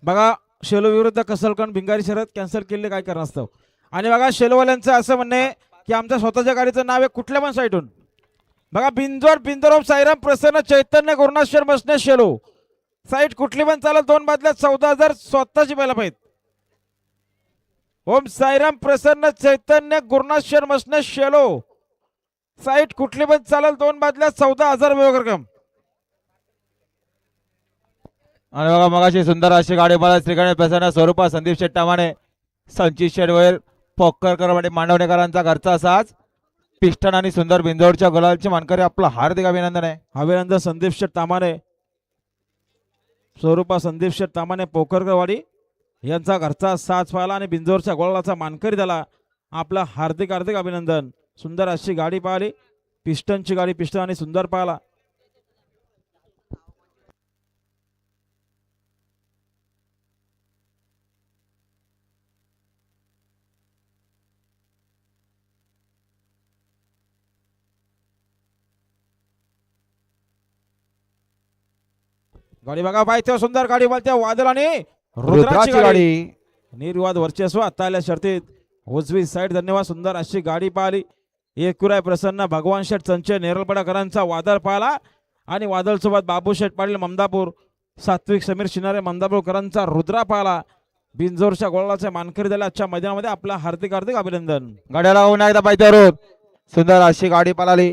बघा शेलो विरुद्ध कसलकण भिंगारी शर्यत कॅन्सल केले काय करणार. आणि बघा शेलोवाल्यांचं असं म्हणणं आहे की आमच्या स्वतःच्या गाडीचं नाव आहे कुठल्या पण साईडून. बघा बिंजोड बिंदरोप साईराम प्रसन्न चैतन्य गुरुनाथेश्वर बसणे शेलो साईट कुठली पण चालत 2 बादल्यात 14,000 स्वतःची पहिला पाहिजे. ओम साईराम प्रसन्न चैतन्य गुरुनाथेश्वर बसणे शेलो साईट कुठली पण चालल 2 बादल्यात 14,000 रक्कम. आणि बघा मगाशी सुंदर अशी गाडी मला श्रीगणेश प्रसन्न स्वरूपा संदीप शेट्टा माने संचित शेडवैर पोक्करकर म्हणजे मांडवणेकरांचा घरचा साज पिस्टन आणि सुंदर बिंजोडच्या गुलालची मानकरी आपलं हार्दिक अभिनंदन आहे. अभिनंदन संदीप शेठ तामाने स्वरूपा संदीप शेठ तामाने पोखरकरवाडी यांचा घरचा साज पाहिला आणि बिंजोरच्या गोळाचा मानकरी झाला. आपला हार्दिक हार्दिक अभिनंदन. सुंदर अशी गाडी पाहिली पिस्टनची गाडी पिस्टन आणि सुंदर पाहिला. गाडी बघा पाहिजे सुंदर गाडी बोलते वादळ आणि रुद्राची गाडी निर्वाद वर्चस्व आता आल्या शर्तीत उजवी साईड. धन्यवाद. सुंदर अशी गाडी पाहिली. एकुराय प्रसन्न भगवान शेठ संचय नेरळपडाकरांचा वादळ पाहिला आणि वादळ सोबत बाबू शेठ पाटील ममदापूर सात्विक समीर शिनारे ममदापूरकरांचा रुद्रा पाहिला. बिंजोरच्या गोळाचे मानकरी झाले आजच्या मैदानामध्ये. आपला हार्दिक हार्दिक अभिनंदन. गाड्याला एकदा पाहिजे सुंदर अशी गाडी पळाली.